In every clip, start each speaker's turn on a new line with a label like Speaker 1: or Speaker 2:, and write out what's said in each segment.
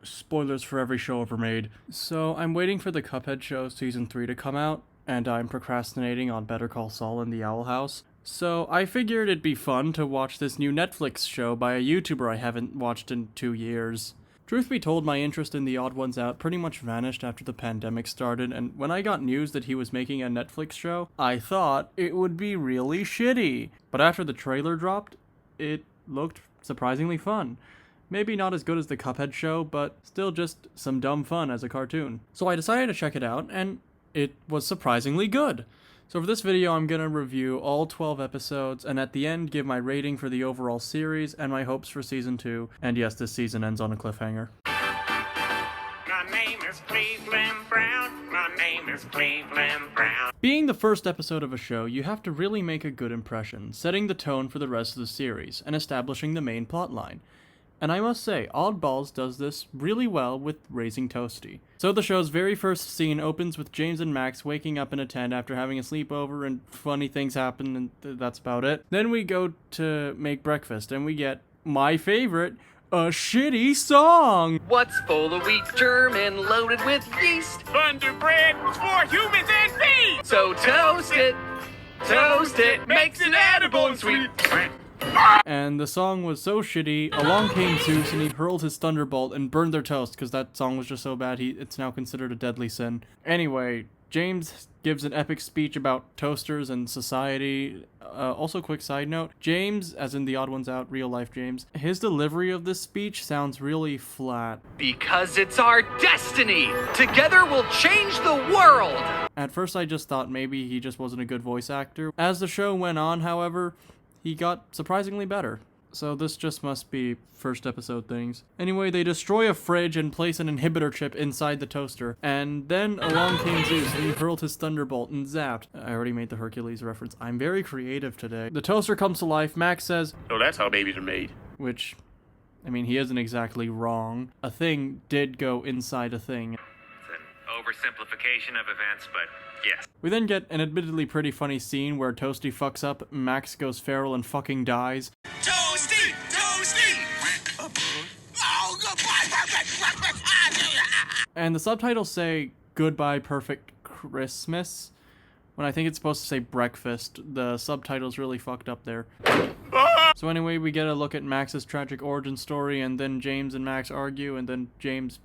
Speaker 1: spoilers for every show ever made. So I'm waiting for the Cuphead show season 3 to come out, and I'm procrastinating on Better Call Saul and the Owl House. So I figured it'd be fun to watch this new Netflix show by a YouTuber I haven't watched in 2 years. Truth be told, my interest in The Odd Ones Out pretty much vanished after the pandemic started, and when I got news that he was making a Netflix show, I thought it would be really shitty. But after the trailer dropped, it looked surprisingly fun. Maybe not as good as the Cuphead show, but still just some dumb fun as a cartoon. So I decided to check it out, and it was surprisingly good. So for this video, I'm gonna review all 12 episodes, and at the end, give my rating for the overall series and my hopes for season 2. And yes, this season ends on a cliffhanger.
Speaker 2: My name is Cleveland Brown. My name is Cleveland Brown.
Speaker 1: Being the first episode of a show, you have to really make a good impression, setting the tone for the rest of the series, and establishing the main plotline. And I must say, Oddballs does this really well with raising Toasty. So the show's very first scene opens with James and Max waking up in a tent after having a sleepover, and funny things happen, and that's about it. Then we go to make breakfast, and we get my favorite, a shitty song!
Speaker 3: What's full of wheat germ and loaded with yeast?
Speaker 2: Thunder bread for humans and me.
Speaker 3: So toast it, makes it edible and sweet.
Speaker 1: And the song was so shitty, along came Zeus and he hurled his thunderbolt and burned their toast because that song was just so bad it's now considered a deadly sin. Anyway, James gives an epic speech about toasters and society. Also, quick side note, James, as in The Odd Ones Out, real life James, his delivery of this speech sounds really flat.
Speaker 3: Because it's our destiny! Together we'll change the world!
Speaker 1: At first I just thought maybe he just wasn't a good voice actor. As the show went on, however, he got surprisingly better. So this just must be first episode things. Anyway, they destroy a fridge and place an inhibitor chip inside the toaster. And then along came Zeus and he hurled his thunderbolt and zapped. I already made the Hercules reference. I'm very creative today. The toaster comes to life. Max says,
Speaker 2: So that's how babies are made.
Speaker 1: which, I mean, he isn't exactly wrong. A thing did go inside a thing.
Speaker 4: It's an oversimplification of events, but yes.
Speaker 1: We then get an admittedly pretty funny scene where Toasty fucks up, Max goes feral and fucking dies.
Speaker 2: Toasty! Toasty! Oh,
Speaker 1: And the subtitles say, Goodbye Perfect Christmas. When I think it's supposed to say breakfast, the subtitles really fucked up there. So anyway, we get a look at Max's tragic origin story, and then James and Max argue, and then James,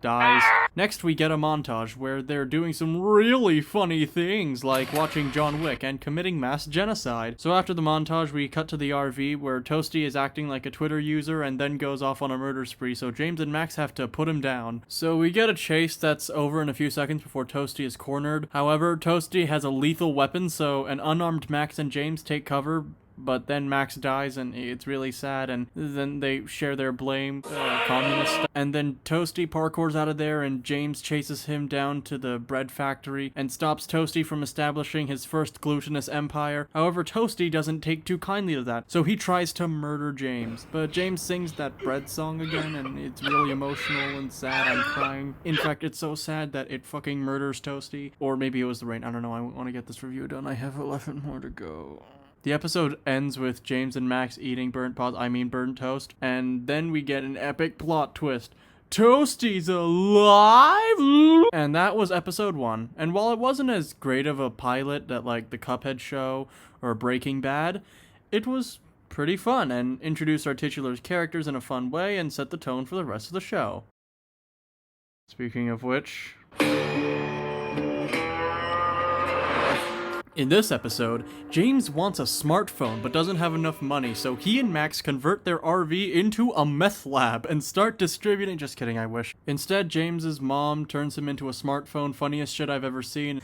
Speaker 1: dies. Next, we get a montage where they're doing some really funny things, like watching John Wick and committing mass genocide. So after the montage, we cut to the RV where Toasty is acting like a Twitter user and then goes off on a murder spree, so James and Max have to put him down. So we get a chase that's over in a few seconds before Toasty is cornered. However, Toasty has a lethal weapon, so an unarmed Max and James take cover, but then Max dies and it's really sad, and then they share their blame, communist. And then Toasty parkours out of there and James chases him down to the bread factory and stops Toasty from establishing his first glutinous empire. However, Toasty doesn't take too kindly to that, so he tries to murder James. But James sings that bread song again and it's really emotional and sad. I'm crying. In fact, it's so sad that it fucking murders Toasty. Or maybe it was the rain. I don't know. I want to get this review done. I have 11 more to go. The episode ends with James and Max eating burnt toast, and then we get an epic plot twist. Toasty's alive! And that was episode 1. And while it wasn't as great of a pilot that like the Cuphead show or Breaking Bad, it was pretty fun and introduced our titular's characters in a fun way and set the tone for the rest of the show. Speaking of which, in this episode, James wants a smartphone but doesn't have enough money, so he and Max convert their RV into a meth lab and start distributing— just kidding, I wish. Instead, James's mom turns him into a smartphone, funniest shit I've ever seen.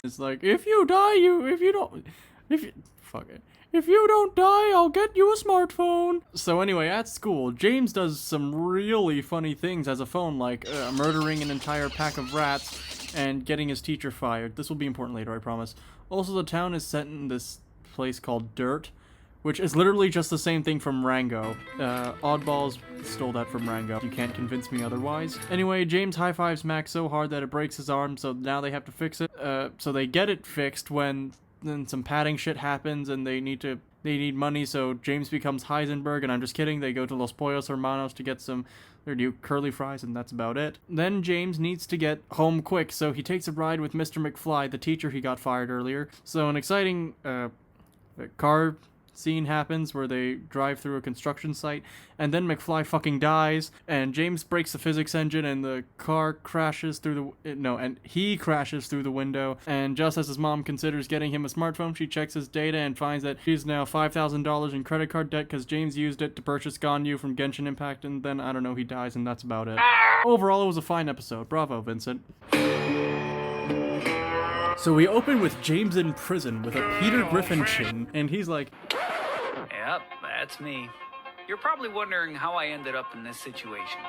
Speaker 1: It's like, if you don't die, I'll get you a smartphone. So anyway, at school, James does some really funny things as a phone, like murdering an entire pack of rats and getting his teacher fired. This will be important later, I promise. Also, the town is set in this place called Dirt, which is literally just the same thing from Rango. Oddballs stole that from Rango. You can't convince me otherwise. Anyway, James high-fives Max so hard that it breaks his arm, so now they have to fix it. So they get it fixed when then some padding shit happens and they need to They need money, so James becomes Heisenberg, and I'm just kidding. They go to Los Pollos Hermanos to get their new curly fries, and that's about it. Then James needs to get home quick, so he takes a ride with Mr. McFly, the teacher he got fired earlier. So an exciting car scene happens where they drive through a construction site, and then McFly fucking dies, and James breaks the physics engine, and the car crashes through and he crashes through the window, and just as his mom considers getting him a smartphone, she checks his data and finds that he's now $5,000 in credit card debt because James used it to purchase Ganyu from Genshin Impact, and then, I don't know, he dies, and that's about it. Overall, it was a fine episode. Bravo, Vincent. So we open with James in prison with a Peter Griffin chin, and he's like,
Speaker 5: Yep, that's me. You're probably wondering how I ended up in this situation.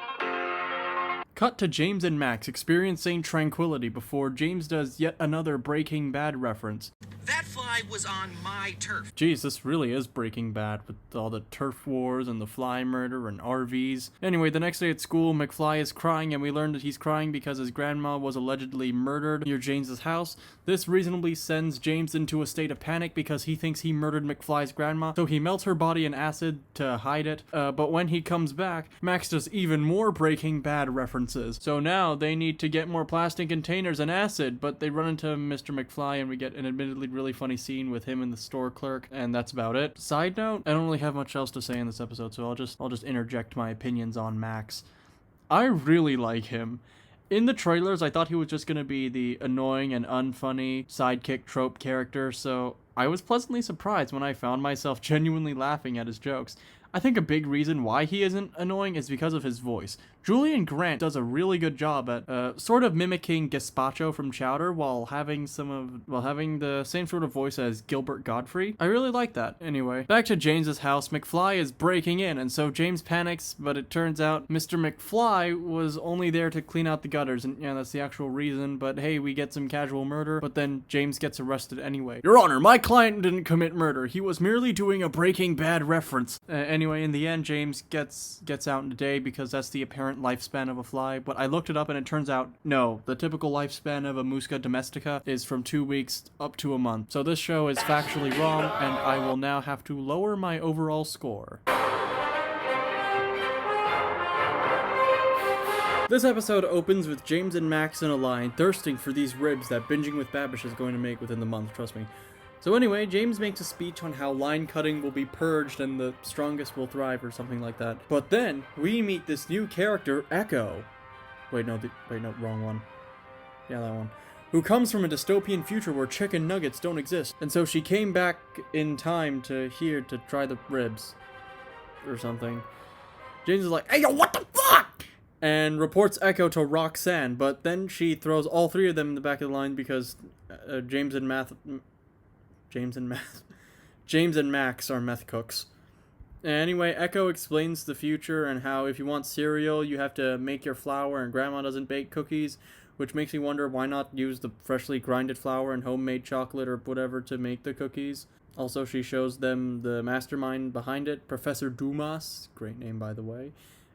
Speaker 1: Cut to James and Max experiencing tranquility before James does yet another Breaking Bad reference.
Speaker 6: That fly was on my turf.
Speaker 1: Jeez, this really is Breaking Bad with all the turf wars and the fly murder and RVs. Anyway, the next day at school, McFly is crying, and we learn that he's crying because his grandma was allegedly murdered near James's house. This reasonably sends James into a state of panic because he thinks he murdered McFly's grandma, so he melts her body in acid to hide it. But when he comes back, Max does even more Breaking Bad references. So now they need to get more plastic containers and acid, but they run into Mr. McFly, and we get an admittedly really funny scene with him and the store clerk, and that's about it. Side note, I don't really have much else to say in this episode, so I'll just interject my opinions on Max. I really like him. In the trailers, I thought he was just gonna be the annoying and unfunny sidekick trope character, so I was pleasantly surprised when I found myself genuinely laughing at his jokes. I think a big reason why he isn't annoying is because of his voice. Julian Grant does a really good job at sort of mimicking Gazpacho from Chowder while having the same sort of voice as Gilbert Godfrey. I really like that. Anyway, back to James's house. McFly is breaking in, and so James panics, but it turns out Mr. McFly was only there to clean out the gutters, and yeah, that's the actual reason, but hey, we get some casual murder, but then James gets arrested anyway. Your Honor, my client didn't commit murder. He was merely doing a Breaking Bad reference. Anyway, in the end, James gets out in a day because that's the apparent lifespan of a fly, but I looked it up and it turns out, no, the typical lifespan of a Musca domestica is from 2 weeks up to a month. So this show is factually wrong, and I will now have to lower my overall score. This episode opens with James and Max in a line, thirsting for these ribs that Binging with Babish is going to make within the month, trust me. So anyway, James makes a speech on how line cutting will be purged and the strongest will thrive or something like that. But then, we meet this new character, Echo. Wait, no, wrong one. Yeah, that one. Who comes from a dystopian future where chicken nuggets don't exist. And so she came back in time to here to try the ribs. Or something. James is like, hey yo, what the fuck? And reports Echo to Roxanne, but then she throws all three of them in the back of the line because James and Max are meth cooks. Anyway, Echo explains the future and how if you want cereal, you have to make your flour and grandma doesn't bake cookies, which makes me wonder why not use the freshly grinded flour and homemade chocolate or whatever to make the cookies. Also, she shows them the mastermind behind it, Professor Dumas, great name by the way.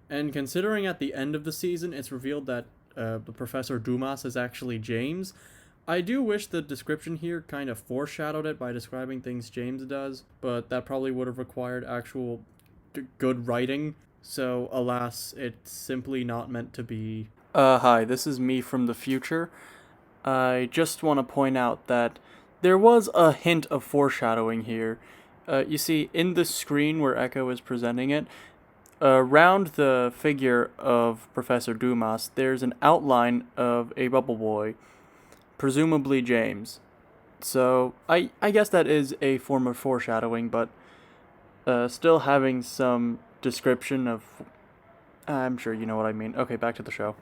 Speaker 1: And considering at the end of the season, it's revealed that the Professor Dumas is actually James, I do wish the description here kind of foreshadowed it by describing things James does, but that probably would have required actual good writing, so alas, it's simply not meant to be. Hi, this is me from the future. I just want to point out that there was a hint of foreshadowing here. You see, in the screen where Echo is presenting it, around the figure of Professor Dumas, there's an outline of a bubble boy, presumably James. So, I guess that is a form of foreshadowing, but still having some description of... I'm sure you know what I mean. Okay, back to the show.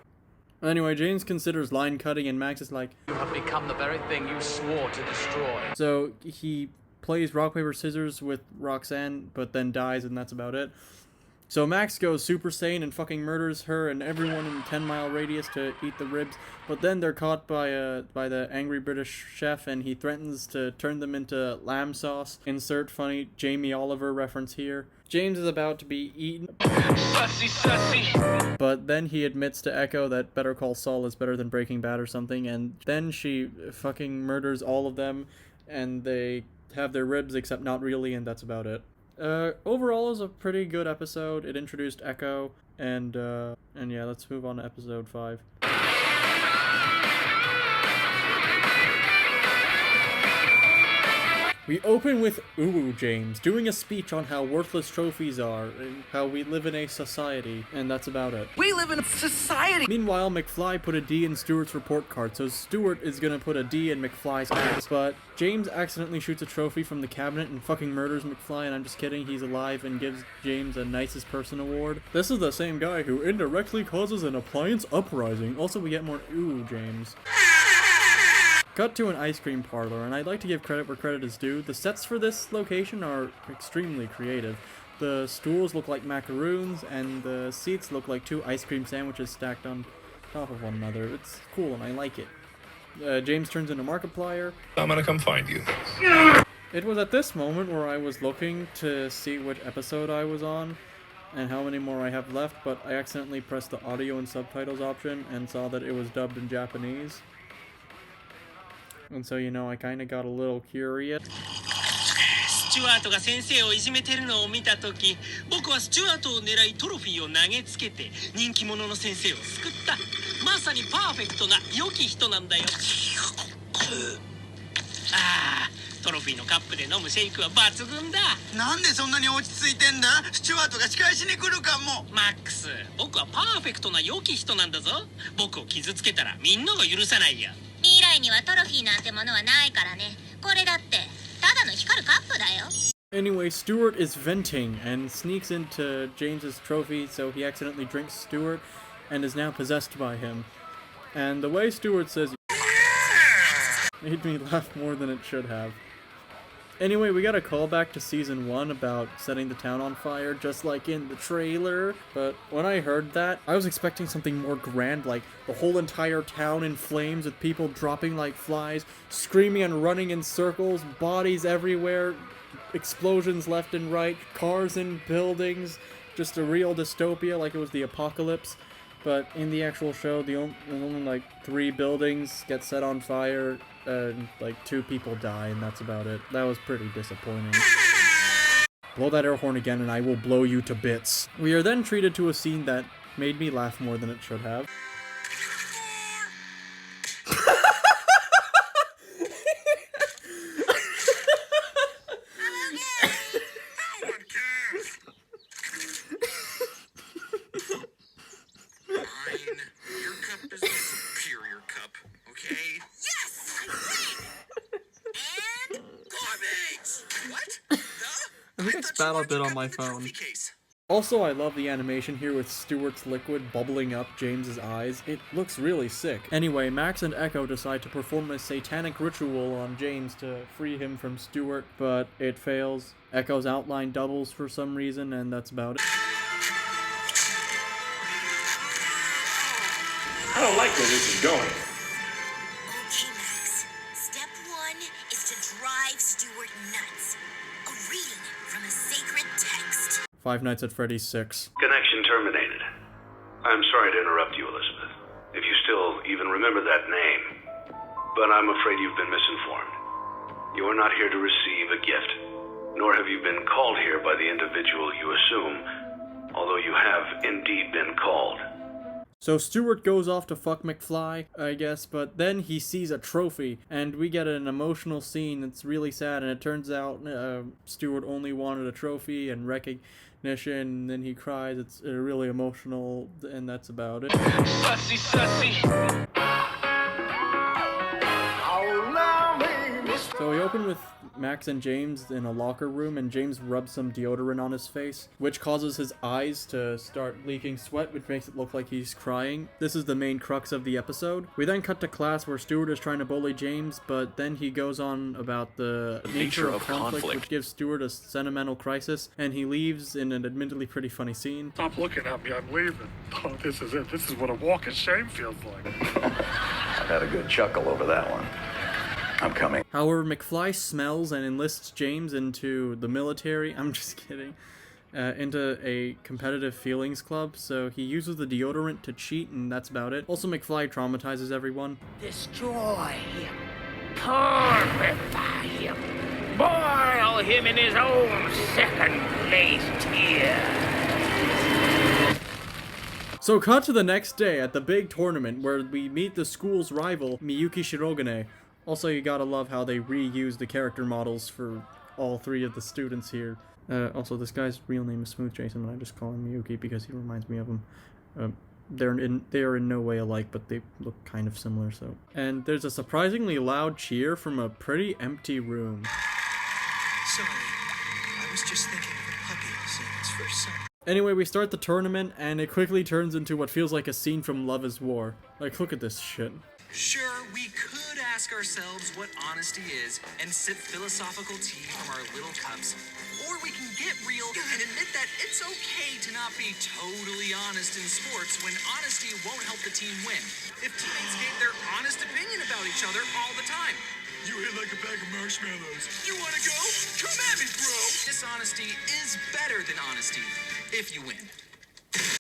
Speaker 1: Anyway, James considers line cutting, and Max is like,
Speaker 5: You have become the very thing you swore to destroy.
Speaker 1: So, he plays rock, paper, scissors with Roxanne, but then dies, and that's about it. So Max goes Super Saiyan and fucking murders her and everyone in a 10-mile radius to eat the ribs, but then they're caught by the angry British chef, and he threatens to turn them into lamb sauce. Insert funny Jamie Oliver reference here. James is about to be eaten, but then he admits to Echo that Better Call Saul is better than Breaking Bad or something, and then she fucking murders all of them, and they have their ribs, except not really, and that's about it. Overall, it was a pretty good episode. It introduced Echo, and yeah, let's move on to episode 5. We open with Uwu James doing a speech on how worthless trophies are, and how we live in a society, and that's about it.
Speaker 3: We live in a society!
Speaker 1: Meanwhile, McFly put a D in Stewart's report card, so Stewart is gonna put a D in McFly's ass, but James accidentally shoots a trophy from the cabinet and fucking murders McFly, and I'm just kidding, he's alive, and gives James a nicest person award. This is the same guy who indirectly causes an appliance uprising. Also, we get more Uwu James. Cut to an ice cream parlor, and I'd like to give credit where credit is due. The sets for this location are extremely creative. The stools look like macaroons, and the seats look like 2 ice cream sandwiches stacked on top of one another. It's cool, and I like it. James turns into Markiplier.
Speaker 7: I'm gonna come find you.
Speaker 1: It was at this moment where I was looking to see which episode I was on, and how many more I have left, but I accidentally pressed the audio and subtitles option, and saw that it was dubbed in Japanese. And so, you know, I kind of got a little curious.
Speaker 6: スチュワートが先生をいじめてるのを見たとき、僕はスチュワートを狙いトロフィーを投げつけて人気者の先生を救った。まさにパーフェクトな良き人なんだよ。ああ、トロフィーのカップで飲むシェイクは抜群だ。なんでそんなに落ち着いてんだ？スチュワートが仕返しに来るかも。マックス、僕はパーフェクトな良き人なんだぞ。僕を傷つけたらみんなが許さないよ。
Speaker 8: 未来にはトロフィーなんてものはないからね。これだってただの光るカップだよ。
Speaker 1: Anyway, Stewart is venting and sneaks into James's trophy, so he accidentally drinks Stewart and is now possessed by him. And the way Stewart says made me laugh more than it should have. Anyway, we got a callback to season 1 about setting the town on fire, just like in the trailer. But when I heard that, I was expecting something more grand, like the whole entire town in flames with people dropping like flies, screaming and running in circles, bodies everywhere, explosions left and right, cars in buildings, just a real dystopia like it was the apocalypse. But in the actual show, the only like 3 buildings get set on fire, and like 2 people die, and that's about it. That was pretty disappointing. Blow that air horn again and I will blow you to bits. We are then treated to a scene that made me laugh more than it should have. I think I spat a bit on my phone. Also, I love the animation here with Stewart's liquid bubbling up James's eyes. It looks really sick. Anyway, Max and Echo decide to perform a satanic ritual on James to free him from Stewart, but it fails. Echo's outline doubles for some reason, and that's about it.
Speaker 7: I don't like where this is going.
Speaker 8: Okay, Max. Step 1 is to drive Stewart nuts. A reading from a sacred text.
Speaker 1: Five Nights at Freddy's 6.
Speaker 9: Connection terminated. I'm sorry to interrupt you, Elizabeth, if you still even remember that name. But I'm afraid you've been misinformed. You are not here to receive a gift, nor have you been called here by the individual you assume, although you have indeed been called.
Speaker 1: So Stewart goes off to fuck McFly, I guess, but then he sees a trophy, and we get an emotional scene that's really sad, and it turns out Stewart only wanted a trophy and recognition, and then he cries. It's really emotional, and that's about it.
Speaker 3: Sussy, sussy.
Speaker 1: So we open with Max and James in a locker room, and James rubs some deodorant on his face, which causes his eyes to start leaking sweat, which makes it look like he's crying. This is the main crux of the episode. We then cut to class where Stewart is trying to bully James, but then he goes on about the nature of conflict, which gives Stewart a sentimental crisis, and he leaves in an admittedly pretty funny scene.
Speaker 10: Stop looking at me, I'm leaving. Oh, this is it. This is what a walk of shame feels like.
Speaker 7: I've had a good chuckle over that one. I'm coming.
Speaker 1: However, McFly smells and enlists James into the military. I'm just kidding. Into a competitive feelings club, so he uses the deodorant to cheat, and that's about it. Also, McFly traumatizes everyone.
Speaker 2: Destroy him. Purify him. Boil all him in his own second-place tier.
Speaker 1: So cut to the next day at the big tournament where we meet the school's rival, Miyuki Shirogane. Also, you gotta love how they reuse the character models for all three of the students here. Also, this guy's real name is Smooth Jason, and I just call him Miyuki because he reminds me of him. They are in no way alike, but they look kind of similar, so. And there's a surprisingly loud cheer from a pretty empty room.
Speaker 6: Sorry, I was just thinking of a puppy seeing its first son.
Speaker 1: Anyway, we start the tournament, and it quickly turns into what feels like a scene from Love is War. Like, look at this shit.
Speaker 6: Sure, we could ask ourselves what honesty is and sip philosophical tea from our little cups. Or we can get real and admit that it's okay to not be totally honest in sports when honesty won't help the team win. If teammates gave their honest opinion about each other all the time. You hit like a bag of marshmallows. You wanna go? Come at me, bro! Dishonesty is better than honesty, if you win.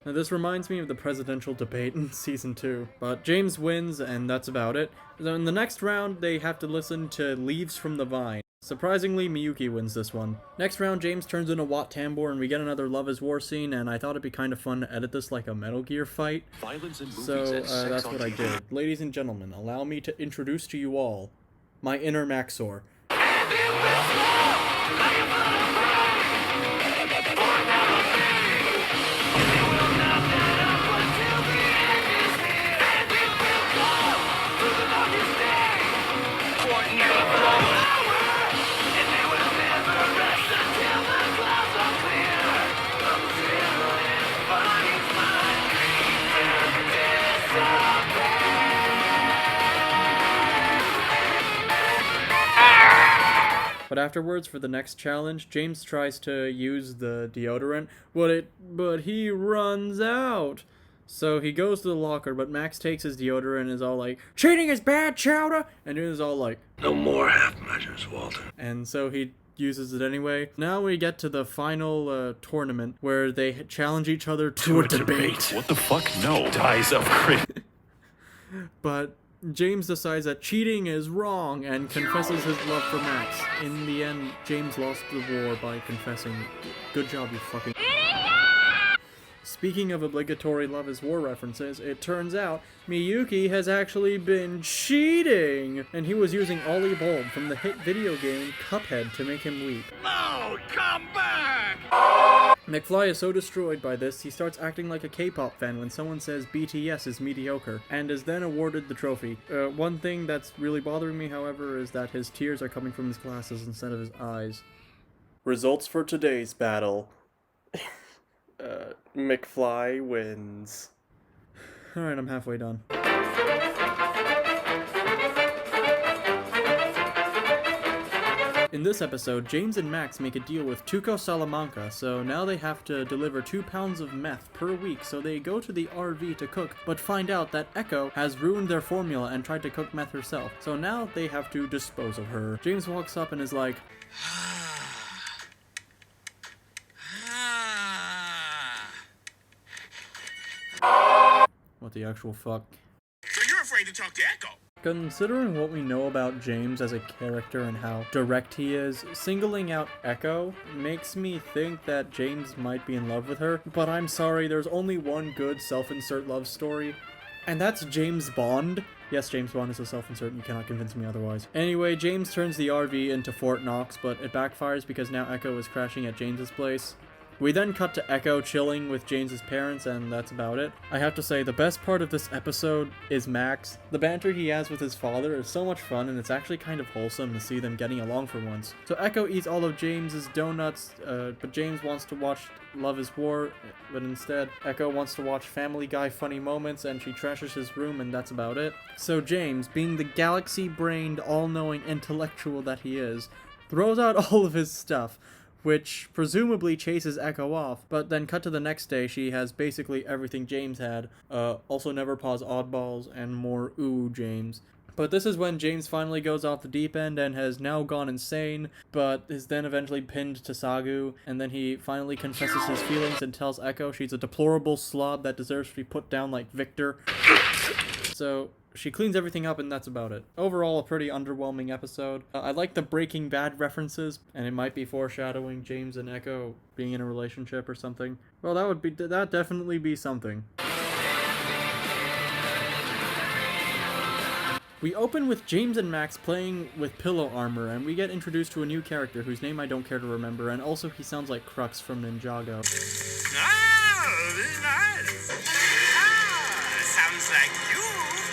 Speaker 1: Now this reminds me of the presidential debate in Season 2, but James wins and that's about it. So in the next round, they have to listen to Leaves from the Vine. Surprisingly, Miyuki wins this one. Next round, James turns into Wat Tambor and we get another Love is War scene, and I thought it'd be kind of fun to edit this like a Metal Gear fight. So that's what I did. Ladies and gentlemen, allow me to introduce to you all my inner Maxor. But afterwards, for the next challenge, James tries to use the deodorant, but he runs out. So he goes to the locker, but Max takes his deodorant and is all like, "Cheating is bad, Chowder!" And he is all like,
Speaker 9: No more half measures, Walter.
Speaker 1: and so he uses it anyway. Now we get to the final tournament where they challenge each other to a debate.
Speaker 11: What the fuck? No. Dies of crit.
Speaker 1: But James decides that cheating is wrong and confesses his love for Max. In the end, James lost the war by confessing. Good job, you fucking... Speaking of obligatory Love is War references, it turns out Miyuki has actually been cheating! And he was using Ollie Bulb from the hit video game Cuphead to make him weep.
Speaker 2: No, come back!
Speaker 1: McFly is so destroyed by this, he starts acting like a K-pop fan when someone says BTS is mediocre, and is then awarded the trophy. One thing that's really bothering me, however, is that his tears are coming from his glasses instead of his eyes. Results for today's battle. McFly wins. Alright, I'm halfway done. In this episode, James and Max make a deal with Hector Salamanca, so now they have to deliver 2 pounds of meth per week, so they go to the RV to cook, but find out that Echo has ruined their formula and tried to cook meth herself, so now they have to dispose of her. James walks up and is like, what the actual fuck?
Speaker 2: So you're afraid to talk to Echo?
Speaker 1: Considering what we know about James as a character and how direct he is, singling out Echo makes me think that James might be in love with her, but I'm sorry, there's only one good self-insert love story, and that's James Bond. Yes, James Bond is a self-insert, you cannot convince me otherwise. Anyway, James turns the RV into Fort Knox, but it backfires because now Echo is crashing at James's place. We then cut to Echo chilling with James's parents, and that's about it. I have to say, the best part of this episode is Max. The banter he has with his father is so much fun, and it's actually kind of wholesome to see them getting along for once. So Echo eats all of James's donuts, but James wants to watch Love is War, but instead, Echo wants to watch Family Guy funny moments, and she trashes his room, and that's about it. So James, being the galaxy-brained, all-knowing intellectual that he is, throws out all of his stuff, which presumably chases Echo off, but then cut to the next day, she has basically everything James had, also never pause oddballs, and more ooh James. But this is when James finally goes off the deep end and has now gone insane, but is then eventually pinned to Sagu, and then he finally confesses his feelings and tells Echo she's a deplorable slob that deserves to be put down like Victor. So she cleans everything up and that's about it. Overall, a pretty underwhelming episode. I like the Breaking Bad references, and it might be foreshadowing James and Echo being in a relationship or something. Well, that'd definitely be something. We open with James and Max playing with pillow armor, and we get introduced to a new character whose name I don't care to remember, and also he sounds like Crux from Ninjago.
Speaker 6: Ah, very nice. Ah, sounds like you've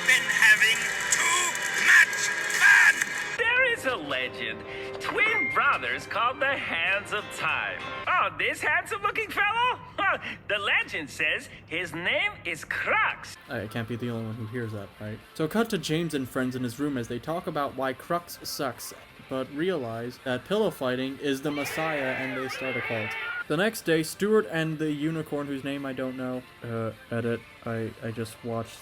Speaker 6: been having too much fun.
Speaker 4: There is a legend. Twin brothers called the Hands of Time. Oh, this handsome-looking fellow? The legend says his name is Crux.
Speaker 1: I can't be the only one who hears that, right? So cut to James and friends in his room as they talk about why Crux sucks, but realize that pillow fighting is the messiah and they start a cult. The next day, Stuart and the unicorn whose name I don't know, edit, I just watched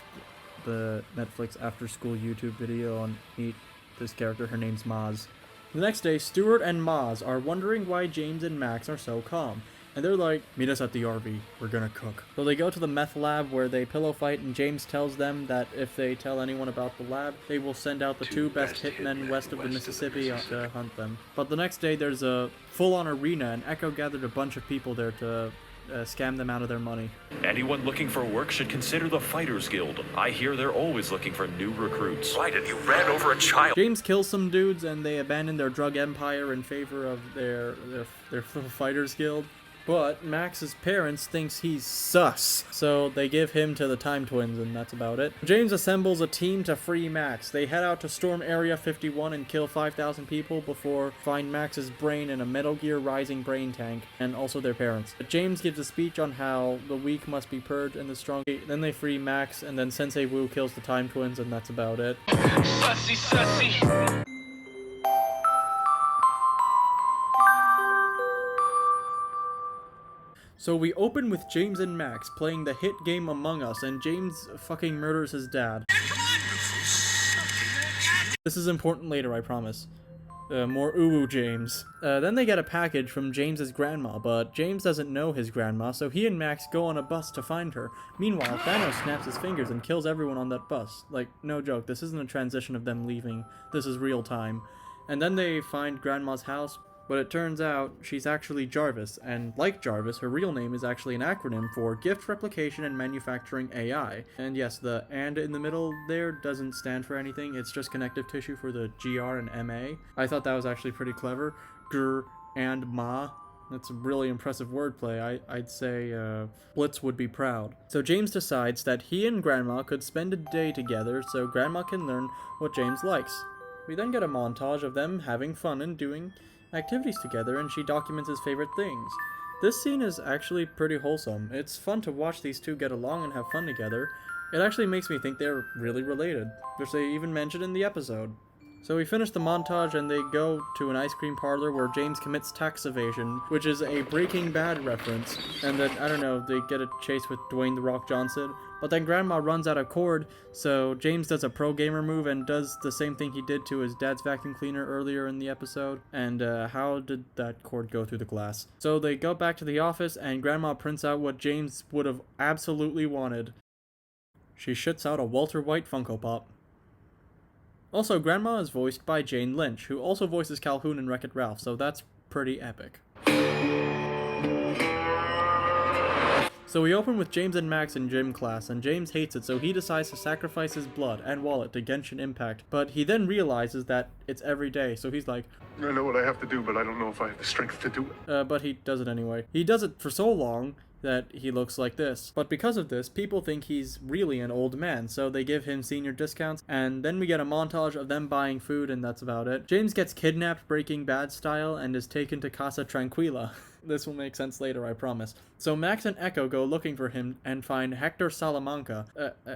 Speaker 1: the Netflix after school YouTube video on Meet this character, her name's Maz. The next day, Stuart and Maz are wondering why James and Max are so calm. And they're like, meet us at the RV, we're gonna cook. So they go to the meth lab where they pillow fight, and James tells them that if they tell anyone about the lab, they will send out the two best hitmen west of the Mississippi to hunt them. But the next day there's a full-on arena, and Echo gathered a bunch of people there to scam them out of their money.
Speaker 11: Anyone looking for work should consider the Fighters Guild. I hear they're always looking for new recruits.
Speaker 7: Why did you ran over a child?
Speaker 1: James kills some dudes, and they abandon their drug empire in favor of their Fighters Guild. But Max's parents thinks he's sus, so they give him to the Time Twins, and that's about it. James assembles a team to free Max. They head out to storm Area 51 and kill 5,000 people before find Max's brain in a Metal Gear Rising brain tank, and also their parents. But James gives a speech on how the weak must be purged and the strong. Then they free Max, and then Sensei Wu kills the Time Twins, and that's about it.
Speaker 6: Sussy, sussy.
Speaker 1: So we open with James and Max playing the hit game Among Us, and James fucking murders his dad. This is important later, I promise. More ooh James. Then they get a package from James's grandma, but James doesn't know his grandma, so he and Max go on a bus to find her. Meanwhile, Thanos snaps his fingers and kills everyone on that bus. Like, no joke, this isn't a transition of them leaving. This is real time. And then they find grandma's house, but it turns out she's actually Jarvis, and like Jarvis, her real name is actually an acronym for Gift Replication and Manufacturing AI. And yes, the "and" in the middle there doesn't stand for anything, it's just connective tissue for the GR and MA. I thought that was actually pretty clever. Gr and Ma. That's a really impressive wordplay. I'd say Blitz would be proud. So James decides that he and Grandma could spend a day together so Grandma can learn what James likes. We then get a montage of them having fun and doing activities together, and she documents his favorite things. This scene is actually pretty wholesome. It's fun to watch these two get along and have fun together. It actually makes me think they're really related, which they even mentioned in the episode. So we finish the montage and they go to an ice cream parlor where James commits tax evasion, which is a Breaking Bad reference, and then, I don't know, they get a chase with Dwayne "The Rock" Johnson. But then Grandma runs out of cord, so James does a pro gamer move and does the same thing he did to his dad's vacuum cleaner earlier in the episode. And how did that cord go through the glass? So they go back to the office and Grandma prints out what James would have absolutely wanted. She shits out a Walter White Funko Pop. Also, Grandma is voiced by Jane Lynch, who also voices Calhoun in Wreck-It Ralph, so that's pretty epic. So we open with James and Max in gym class, and James hates it, so he decides to sacrifice his blood and wallet to Genshin Impact. But he then realizes that it's every day, so he's like,
Speaker 10: I know what I have to do, but I don't know if I have the strength to do it.
Speaker 1: But he does it anyway. He does it for so long that he looks like this. But because of this, people think he's really an old man, so they give him senior discounts, and then we get a montage of them buying food, and that's about it. James gets kidnapped Breaking Bad style and is taken to Casa Tranquila. This will make sense later, I promise. So Max and Echo go looking for him and find Hector Salamanca.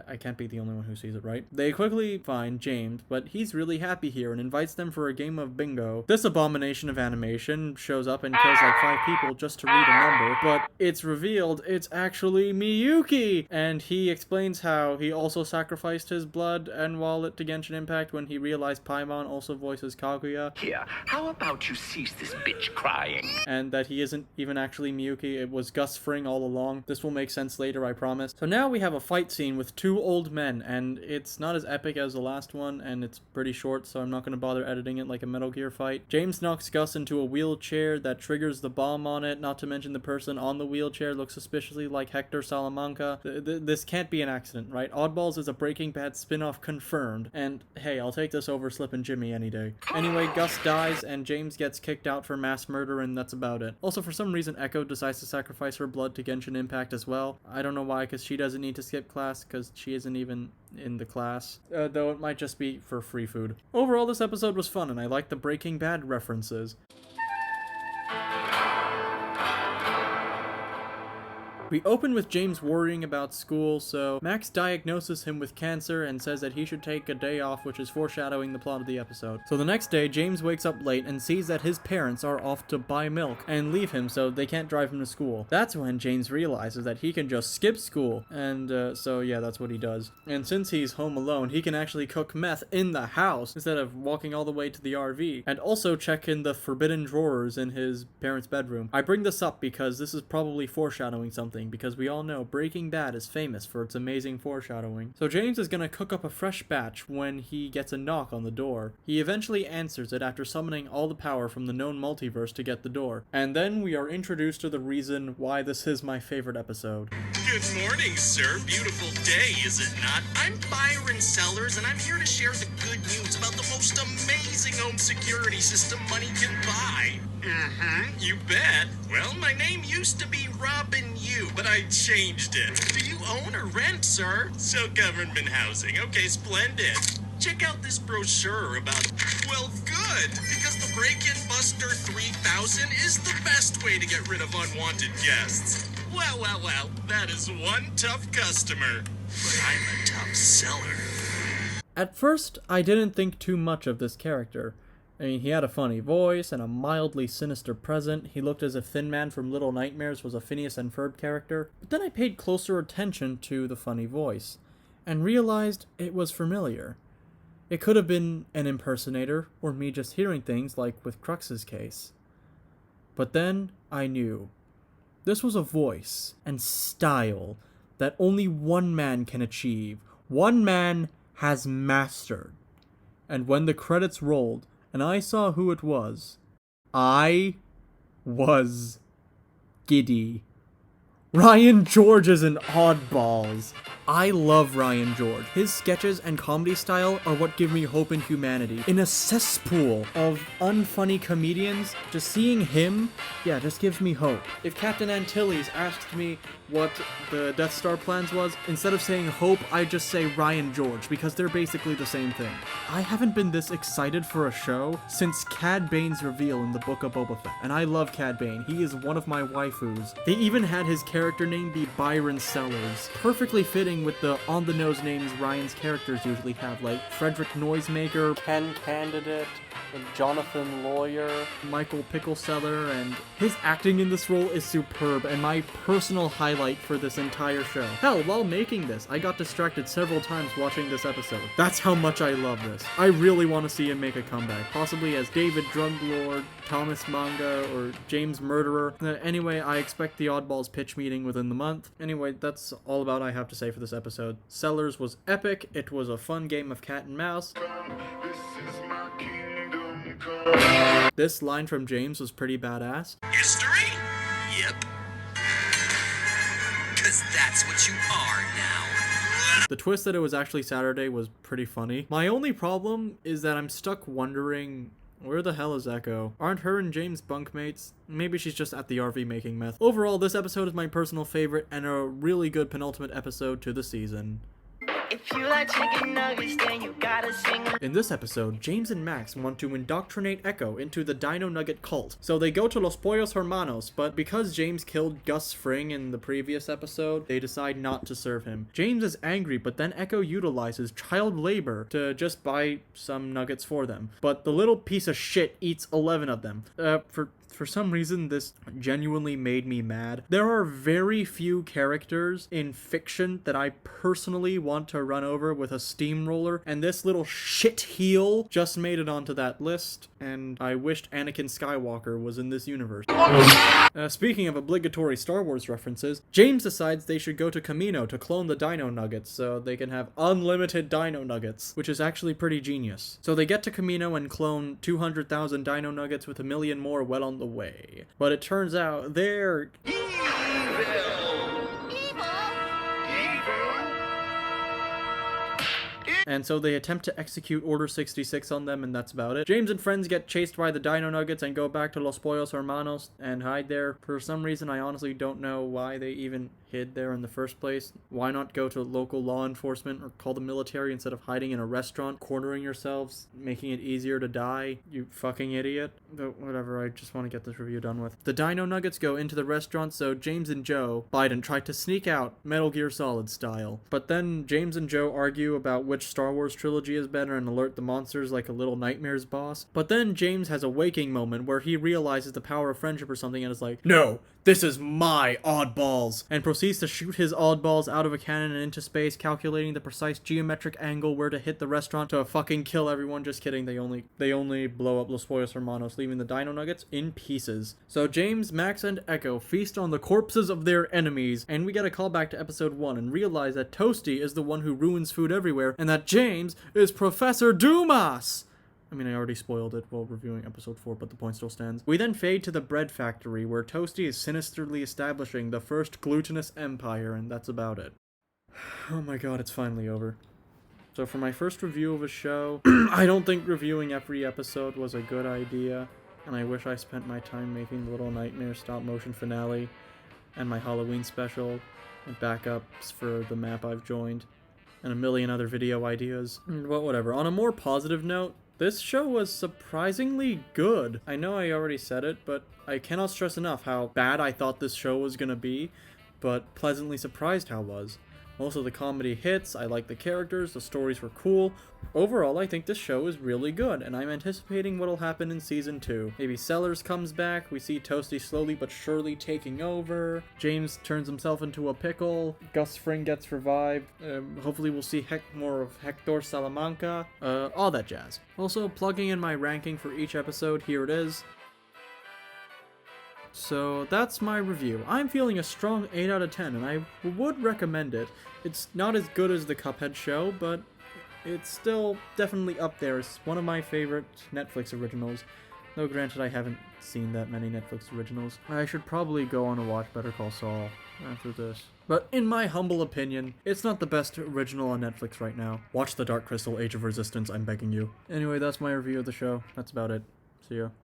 Speaker 1: I can't be the only one who sees it, right? They quickly find James, but he's really happy here and invites them for a game of bingo. This abomination of animation shows up and kills like 5 people just to read a number, but it's revealed it's actually Miyuki! And he explains how he also sacrificed his blood and wallet to Genshin Impact when he realized Paimon also voices Kaguya.
Speaker 6: Here, how about you cease this bitch crying?
Speaker 1: And that he isn't isn't even actually Miyuki. It was Gus Fring all along. This will make sense later, I promise. So now we have a fight scene with two old men, and it's not as epic as the last one, and it's pretty short, so I'm not going to bother editing it like a Metal Gear fight. James knocks Gus into a wheelchair that triggers the bomb on it, not to mention the person on the wheelchair looks suspiciously like Hector Salamanca. This can't be an accident, right? Oddballs is a Breaking Bad spin-off confirmed, and hey, I'll take this over Slippin' Jimmy any day. Anyway, Gus dies, and James gets kicked out for mass murder, and that's about it. Also, for some reason, Echo decides to sacrifice her blood to Genshin Impact as well. I don't know why, because she doesn't need to skip class, because she isn't even in the class, though it might just be for free food. Overall, this episode was fun, and I liked the Breaking Bad references. We open with James worrying about school, so Max diagnoses him with cancer and says that he should take a day off, which is foreshadowing the plot of the episode. So the next day, James wakes up late and sees that his parents are off to buy milk and leave him so they can't drive him to school. That's when James realizes that he can just skip school, and so yeah, that's what he does. And since he's home alone, he can actually cook meth in the house instead of walking all the way to the RV, and also check in the forbidden drawers in his parents' bedroom. I bring this up because this is probably foreshadowing something, because we all know Breaking Bad is famous for its amazing foreshadowing. So James is gonna cook up a fresh batch when he gets a knock on the door. He eventually answers it after summoning all the power from the known multiverse to get the door. And then we are introduced to the reason why this is my favorite episode.
Speaker 6: Good morning, sir. Beautiful day, is it not? I'm Byron Sellers, and I'm here to share the good news about the most amazing home security system money can buy. You bet. Well, my name used to be Robin U, but I changed it. Do you own or rent, sir? So government housing. Okay, splendid. Check out this brochure about... Well, good, because the Break-In Buster 3000 is the best way to get rid of unwanted guests. Well, well, well, that is one tough customer. But I'm a tough seller.
Speaker 1: At first, I didn't think too much of this character. I mean, he had a funny voice and a mildly sinister present. He looked as if Thin Man from Little Nightmares was a Phineas and Ferb character. But then I paid closer attention to the funny voice, and realized it was familiar. It could have been an impersonator, or me just hearing things like with Crux's case. But then I knew. This was a voice and style that only one man can achieve. One man has mastered. And when the credits rolled, and I saw who it was, I was giddy. Ryan George is an Oddballs. I love Ryan George. His sketches and comedy style are what give me hope in humanity. In a cesspool of unfunny comedians, just seeing him, yeah, just gives me hope. If Captain Antilles asked me what the Death Star plans was, instead of saying hope, I just say Ryan George, because they're basically the same thing. I haven't been this excited for a show since Cad Bane's reveal in the Book of Boba Fett, and I love Cad Bane. He is one of my waifus. They even had his character name be Byron Sellers, perfectly fitting with the on-the-nose names Ryan's characters usually have, like Frederick Noisemaker, Ken Candidate, and Jonathan Lawyer, Michael Pickleseller, and his acting in this role is superb and my personal highlight for this entire show. Hell, while making this, I got distracted several times watching this episode. That's how much I love this. I really want to see him make a comeback, possibly as David Druglord, Thomas Manga, or James Murderer. Anyway, I expect the Oddballs pitch meeting within the month. Anyway, that's all about I have to say for this episode. Sellers was epic. It was a fun game of cat and mouse. This line from James was pretty badass.
Speaker 6: History? Yep. 'Cause that's what you are now.
Speaker 1: The twist that it was actually Saturday was pretty funny. My only problem is that I'm stuck wondering, where the hell is Echo? Aren't her and James bunkmates? Maybe she's just at the RV making meth. Overall, this episode is my personal favorite and a really good penultimate episode to the season.
Speaker 12: If you like chicken nuggets, then you gotta sing.
Speaker 1: In this episode, James and Max want to indoctrinate Echo into the Dino Nugget cult. So they go to Los Pollos Hermanos, but because James killed Gus Fring in the previous episode, they decide not to serve him. James is angry, but then Echo utilizes child labor to just buy some nuggets for them. But the little piece of shit eats 11 of them. For For some reason, this genuinely made me mad. There are very few characters in fiction that I personally want to run over with a steamroller, and this little shit heel just made it onto that list, and I wished Anakin Skywalker was in this universe. Speaking of obligatory Star Wars references, James decides they should go to Kamino to clone the Dino Nuggets so they can have unlimited Dino Nuggets, which is actually pretty genius. So they get to Kamino and clone 200,000 Dino Nuggets with 1 million more well on the way. But it turns out they're and so they attempt to execute Order 66 on them, and that's about it. James and friends get chased by the Dino Nuggets and go back to Los Pollos Hermanos and hide there. For some reason, I honestly don't know why they even hid there in the first place. Why not go to local law enforcement or call the military instead of hiding in a restaurant, cornering yourselves, making it easier to die, you fucking idiot? But whatever, I just want to get this review done with. The Dino Nuggets go into the restaurant, so James and Joe Biden try to sneak out, Metal Gear Solid style. But then James and Joe argue about which Star Wars trilogy is better and alert the monsters like a Little Nightmares boss. But then James has a waking moment where he realizes the power of friendship or something and is like, "No, this is my Oddballs," and proceeds to shoot his Oddballs out of a cannon and into space, calculating the precise geometric angle where to hit the restaurant to fucking kill everyone. Just kidding, they only blow up Los Pollos Hermanos, leaving the Dino Nuggets in pieces. So James, Max, and Echo feast on the corpses of their enemies, and we get a callback to episode 1 and realize that Toasty is the one who ruins food everywhere, and that James is Professor Dumas! I mean, I already spoiled it while reviewing episode 4, but the point still stands. We then fade to the bread factory, where Toasty is sinisterly establishing the first glutinous empire, and that's about it. Oh my god, it's finally over. So for my first review of a show, I don't think reviewing every episode was a good idea, and I wish I spent my time making the Little Nightmare stop-motion finale, and my Halloween special, and backups for the map I've joined, and a million other video ideas. But whatever. On a more positive note, this show was surprisingly good. I know I already said it, but I cannot stress enough how bad I thought this show was gonna be, but pleasantly surprised how it was. Most of the comedy hits, I like the characters, the stories were cool. Overall, I think this show is really good, and I'm anticipating what'll happen in season 2. Maybe Sellers comes back, we see Toasty slowly but surely taking over, James turns himself into a pickle, Gus Fring gets revived, hopefully we'll see more of Hector Salamanca, all that jazz. Also, plugging in my ranking for each episode, here it is. So that's my review. I'm feeling a strong 8 out of 10, and I would recommend it. It's not as good as the Cuphead show, but it's still definitely up there. It's one of my favorite Netflix originals, though granted I haven't seen that many Netflix originals. I should probably go on and watch Better Call Saul after this. But in my humble opinion, it's not the best original on Netflix right now. Watch The Dark Crystal Age of Resistance, I'm begging you. Anyway, that's my review of the show. That's about it. See ya.